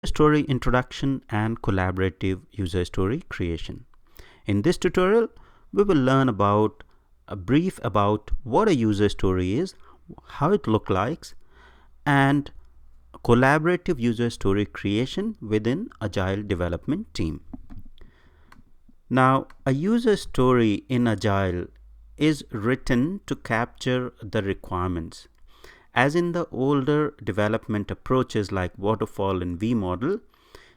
story introduction and collaborative user story creation. In this tutorial, we will learn about a brief about what a user story is, how it looks like, and collaborative user story creation within Agile development team. Now, a user story in Agile is written to capture the requirements. As in the older development approaches like waterfall and V model,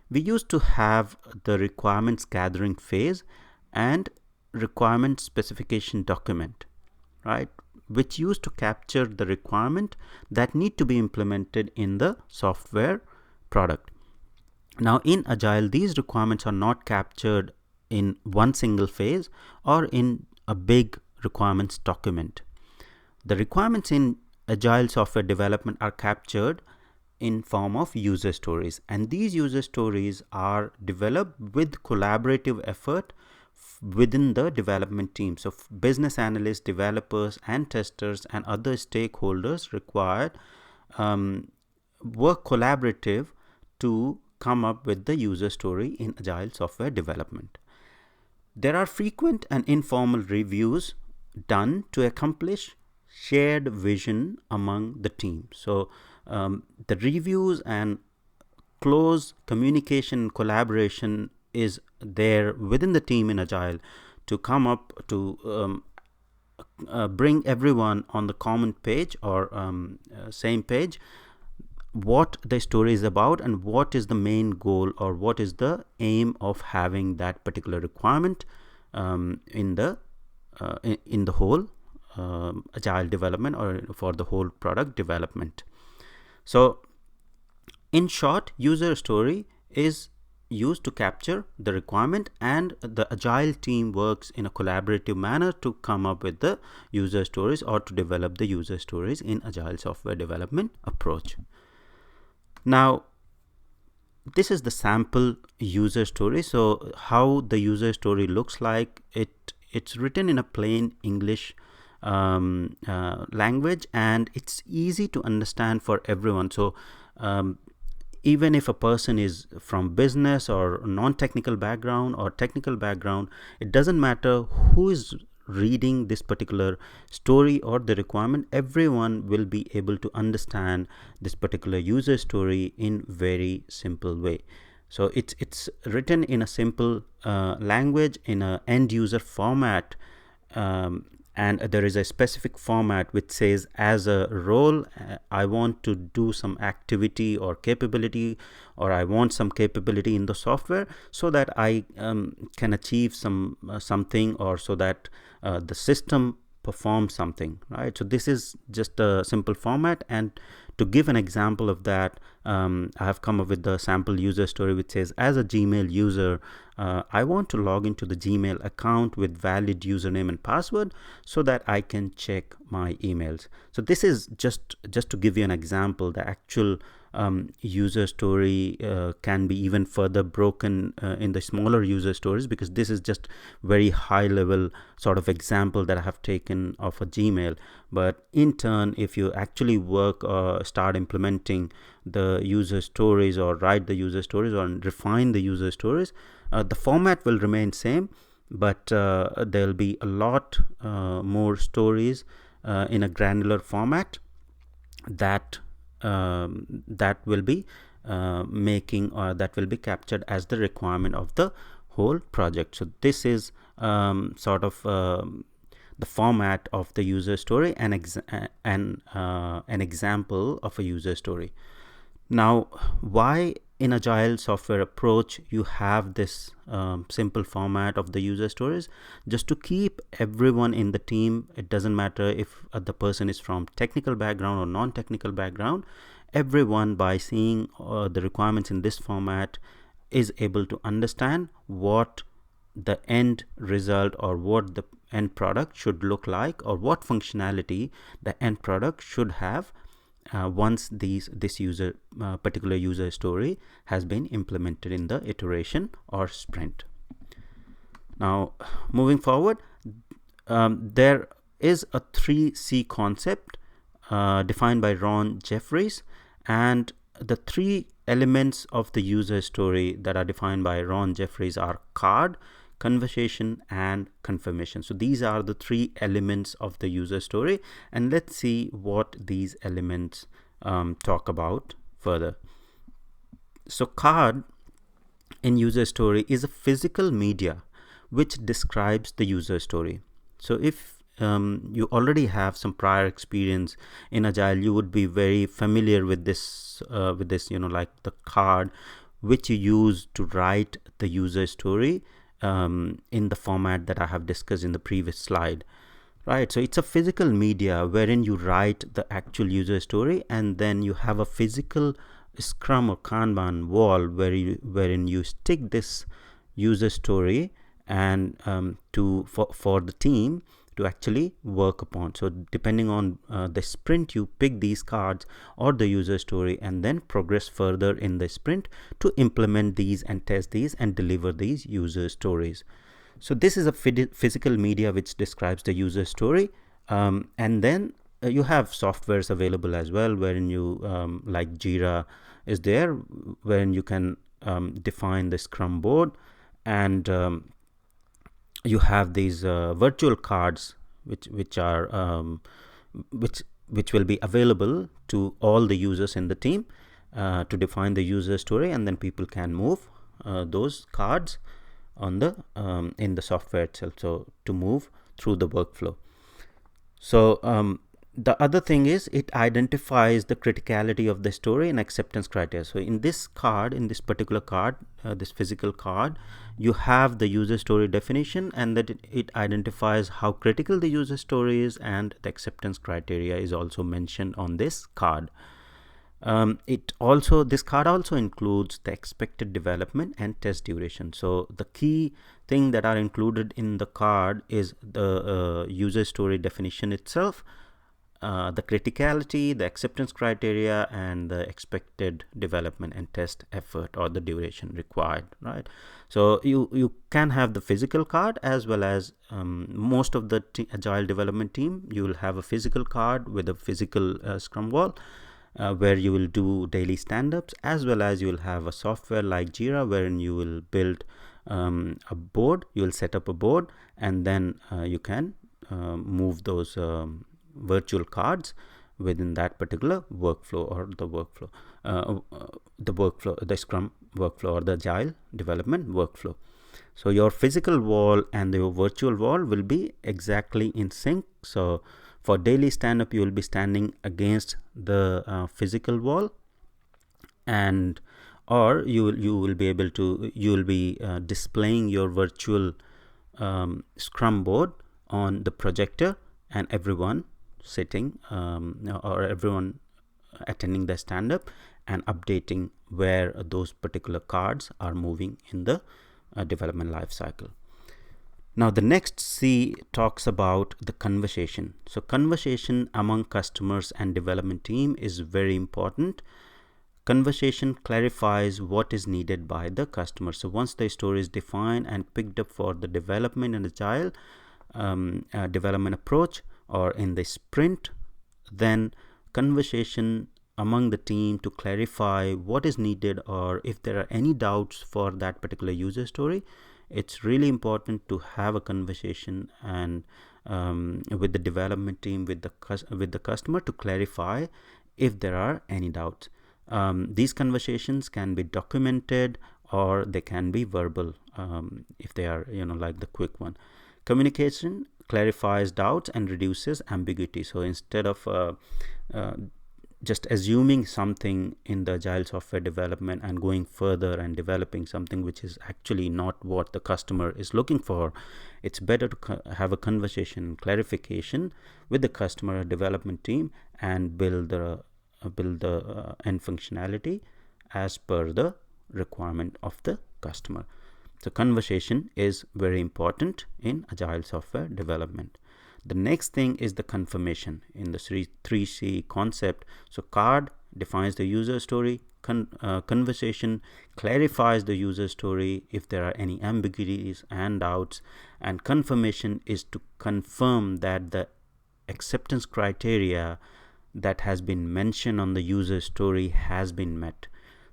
we used to have the requirements gathering phase and requirement specification document, right, which used to capture the requirement that need to be implemented in the software product. Now in Agile, these requirements are not captured in one single phase or in a big requirements document. The requirements in Agile software development are captured in form of user stories, and these user stories are developed with collaborative effort within the development team. So business analysts, developers and testers and other stakeholders required work collaborative to come up with the user story in Agile software development. There are frequent and informal reviews done to accomplish shared vision among the team. So the reviews and close communication collaboration is there within the team in Agile to come up to bring everyone on the common page or same page what the story is about and what is the main goal or what is the aim of having that particular requirement in the whole Agile development or for the whole product development. So in short, user story is used to capture the requirement, and the Agile team works in a collaborative manner to come up with the user stories or to develop the user stories in Agile software development approach. Now this is the sample user story. So how the user story looks like, it's written in a plain English language, and it's easy to understand for everyone. So even if a person is from business or non-technical background or technical background, it doesn't matter who is reading this particular story or the requirement, everyone will be able to understand this particular user story in very simple way. So it's written in a simple language in a end user format, and there is a specific format which says, as a role, I want to do some activity or capability, or I want some capability in the software so that I can achieve something, or so that the system performs something, right? So this is just a simple format, and to give an example of that, I have come up with the sample user story which says, as a Gmail user, I want to log into the Gmail account with valid username and password so that I can check my emails. So this is just to give you an example. The actual user story can be even further broken in the smaller user stories, because this is just very high level sort of example that I have taken of a Gmail. But in turn, if you actually work or start implementing the user stories or write the user stories or refine the user stories, the format will remain same, but there'll be a lot more stories in a granular format that will be making, or that will be captured as the requirement of the whole project. So this is sort of the format of the user story and an example of a user story. Now, why in Agile software approach you have this simple format of the user stories? Just to keep everyone in the team, it doesn't matter if the person is from technical background or non-technical background, everyone, by seeing the requirements in this format, is able to understand what the end result or what the end product should look like, or what functionality the end product should have once this particular user story has been implemented in the iteration or sprint. Now moving forward, there is a 3C concept defined by Ron Jefferies, and the 3 elements of the user story that are defined by Ron Jefferies are card, conversation, and confirmation. So these are the three elements of the user story, and let's see what these elements talk about further. So card in user story is a physical media which describes the user story. So if you already have some prior experience in Agile, you would be very familiar with this, like the card which you use to write the user story in the format that I have discussed in the previous slide. Right, so it's a physical media wherein you write the actual user story, and then you have a physical Scrum or Kanban wall wherein you stick this user story and for the team to actually work upon. So depending on the sprint, you pick these cards or the user story and then progress further in the sprint to implement these and test these and deliver these user stories. So this is a physical media which describes the user story, and then you have softwares available as well, wherein you like Jira is there, wherein you can define the Scrum board, and you have these virtual cards which will be available to all the users in the team to define the user story, and then people can move those cards on the in the software itself, so to move through the workflow. So the other thing is it identifies the criticality of the story and acceptance criteria. So in this card, in this particular card, this physical card, you have the user story definition, and that it identifies how critical the user story is, and the acceptance criteria is also mentioned on this card. This card also includes the expected development and test duration. So the key thing that are included in the card is the user story definition itself, the criticality, the acceptance criteria, and the expected development and test effort or the duration required, right? So you can have the physical card, as well as most of the Agile development team, you will have a physical card with a physical Scrum wall, where you will do daily stand-ups, as well as you will have a software like Jira wherein you will build a board, you will set up a board, and then you can move those virtual cards within that particular workflow, or the Scrum workflow, or the Agile development workflow. So your physical wall and your virtual wall will be exactly in sync. So for daily stand-up, you will be standing against the physical wall, and or you will be displaying your virtual Scrum board on the projector, and everyone sitting or everyone attending the stand-up and updating where those particular cards are moving in the development life cycle. Now the next C talks about the conversation. So conversation among customers and development team is very important. Conversation clarifies what is needed by the customer. So once the story is defined and picked up for the development and Agile development approach, or in the sprint, then conversation among the team to clarify what is needed, or if there are any doubts for that particular user story, it's really important to have a conversation and with the development team, with the customer, to clarify if there are any doubts. These conversations can be documented, or they can be verbal if they are like the quick one. Communication clarifies doubts and reduces ambiguity. So instead of just assuming something in the Agile software development and going further and developing something which is actually not what the customer is looking for, it's better to have a conversation, clarification with the customer development team, and build the end functionality as per the requirement of the customer. So conversation is very important in Agile software development. The next thing is the confirmation in the 3C concept. So card defines the user story, conversation clarifies the user story if there are any ambiguities and doubts, and confirmation is to confirm that the acceptance criteria that has been mentioned on the user story has been met.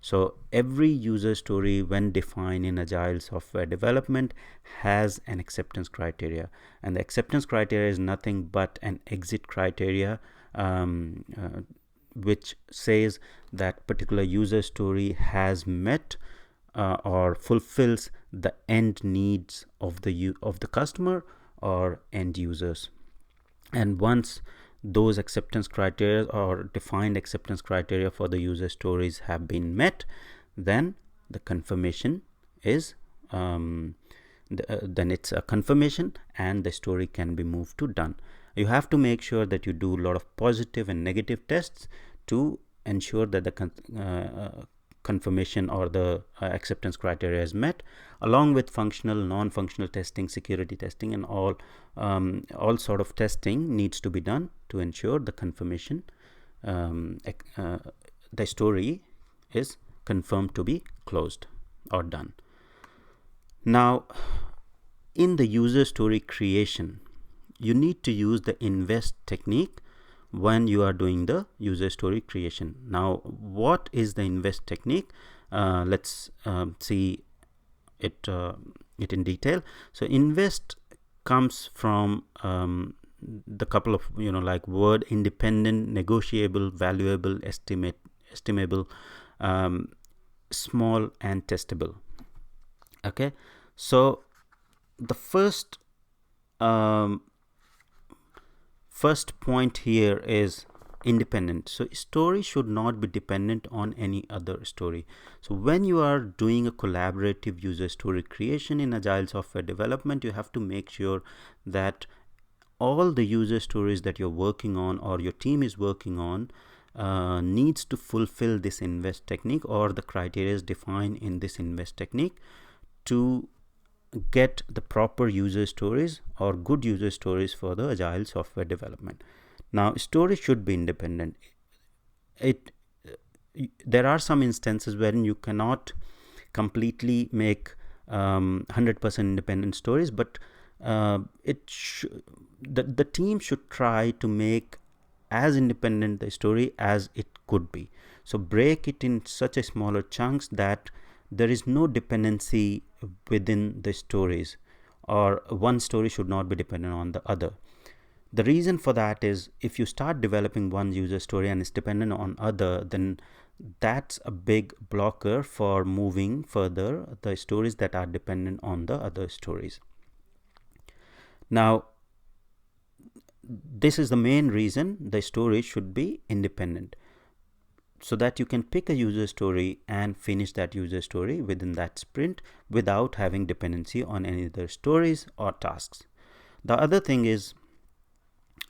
So every user story, when defined in agile software development, has an acceptance criteria, and the acceptance criteria is nothing but an exit criteria, which says that particular user story has met or fulfills the end needs of the customer or end users. And once those acceptance criteria or defined acceptance criteria for the user stories have been met, then the confirmation is then it's a confirmation and the story can be moved to done. You have to make sure that you do a lot of positive and negative tests to ensure that the confirmation or the acceptance criteria is met, along with functional, non-functional testing, security testing, and all sort of testing needs to be done to ensure the confirmation, the story is confirmed to be closed or done. Now, in the user story creation, you need to use the invest technique when you are doing the user story creation. Now, what is the invest technique? Let's see it in detail. So invest comes from the couple of like word: independent, negotiable, valuable, estimable, small, and testable. Okay, so the first point here is independent. So story should not be dependent on any other story. So when you are doing a collaborative user story creation in agile software development, you have to make sure that all the user stories that you're working on or your team is working on needs to fulfill this invest technique or the criteria defined in this invest technique to get the proper user stories or good user stories for the agile software development. Now, story should be independent. There are some instances wherein you cannot completely make 100% independent stories, but the team should try to make as independent the story as it could be. So break it in such a smaller chunks that there is no dependency within the stories, or one story should not be dependent on the other. The reason for that is if you start developing one user story and it's dependent on other, then that's a big blocker for moving further the stories that are dependent on the other stories. Now, this is the main reason the story should be independent, so that you can pick a user story and finish that user story within that sprint without having dependency on any other stories or tasks. The other thing is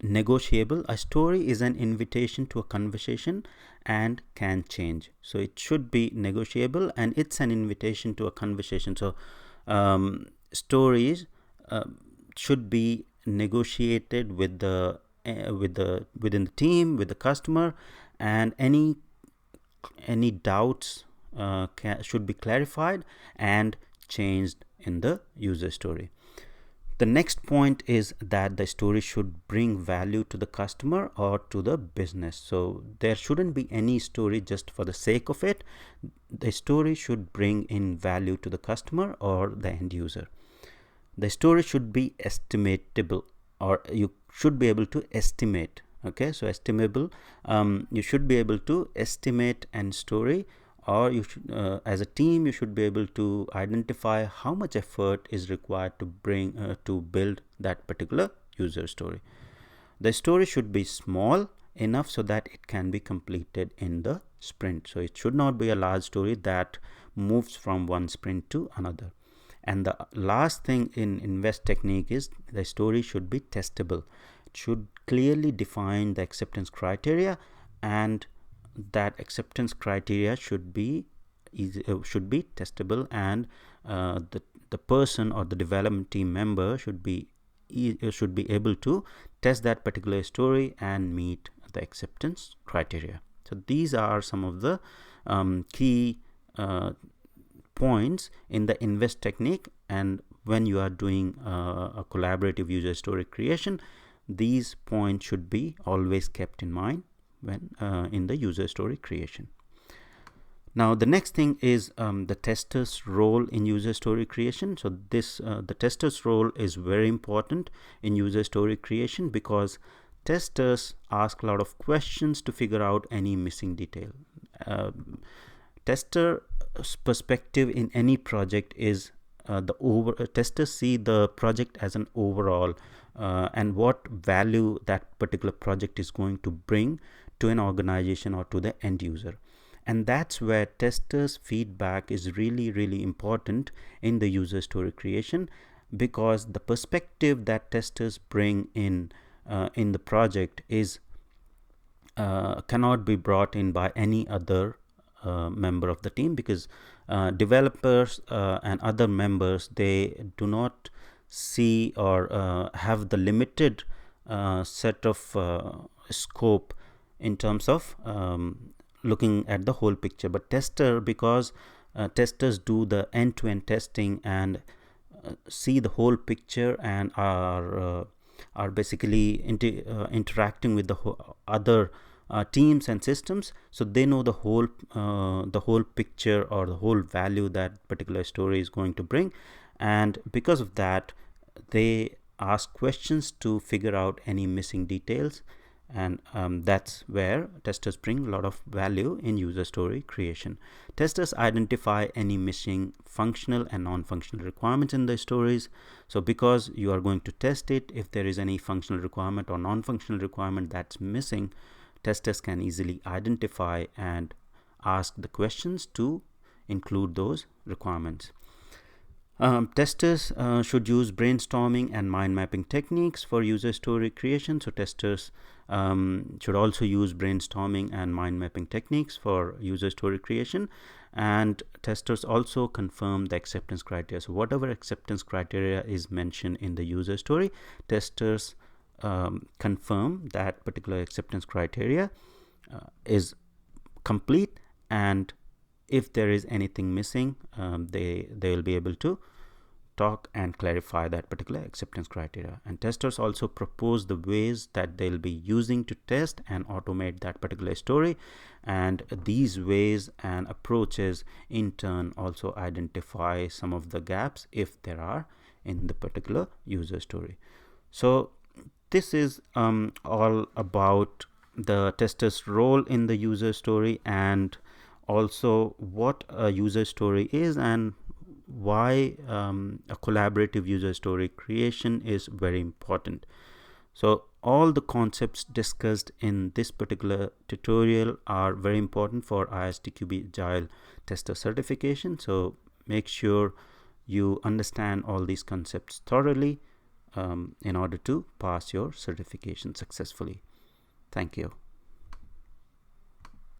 negotiable. A story is an invitation to a conversation and can change. So it should be negotiable and it's an invitation to a conversation. So stories should be negotiated with within the team, with the customer, and any doubts should be clarified and changed in the user story. The next point is that the story should bring value to the customer or to the business. So there shouldn't be any story just for the sake of it. The story should bring in value to the customer or the end user. The story should be estimatable, or you should be able to estimate. Okay, so estimable, you should be able to estimate an story, or you should, as a team, you should be able to identify how much effort is required to bring to build that particular user story. The story should be small enough so that it can be completed in the sprint. So it should not be a large story that moves from one sprint to another. And the last thing in invest technique is the story should be testable. It should clearly define the acceptance criteria, and that acceptance criteria should be testable, and the person or the development team member should be able to test that particular story and meet the acceptance criteria. So these are some of the key points in the invest technique, and when you are doing a collaborative user story creation, these points should be always kept in mind when in the user story creation. Now the next thing is the tester's role in user story creation. So this the tester's role is very important in user story creation because testers ask a lot of questions to figure out any missing detail. Tester's perspective in any project is testers see the project as an overall and what value that particular project is going to bring to an organization or to the end user. And that's where testers' feedback is really important in the user story creation, because the perspective that testers bring in the project is cannot be brought in by any other member of the team, because developers and other members, they do not see or have the limited set of scope in terms of looking at the whole picture. But because testers do the end-to-end testing and see the whole picture and are basically interacting with the other teams and systems, so they know the whole picture or the whole value that particular story is going to bring. And because of that, they ask questions to figure out any missing details, and that's where testers bring a lot of value in user story creation. Testers identify any missing functional and non-functional requirements in the stories. So because you are going to test it, if there is any functional requirement or non-functional requirement that's missing, testers can easily identify and ask the questions to include those requirements. Testers should use brainstorming and mind mapping techniques for user story creation. So testers should also use brainstorming and mind mapping techniques for user story creation. And testers also confirm the acceptance criteria. So whatever acceptance criteria is mentioned in the user story, testers confirm that particular acceptance criteria is complete, and if there is anything missing, they will be able to talk and clarify that particular acceptance criteria. And testers also propose the ways that they'll be using to test and automate that particular story, and these ways and approaches in turn also identify some of the gaps, if there are, in the particular user story. So this is all about the tester's role in the user story, and also what a user story is, and why a collaborative user story creation is very important. So all the concepts discussed in this particular tutorial are very important for ISTQB Agile Tester Certification. So make sure you understand all these concepts thoroughly in order to pass your certification successfully. Thank you.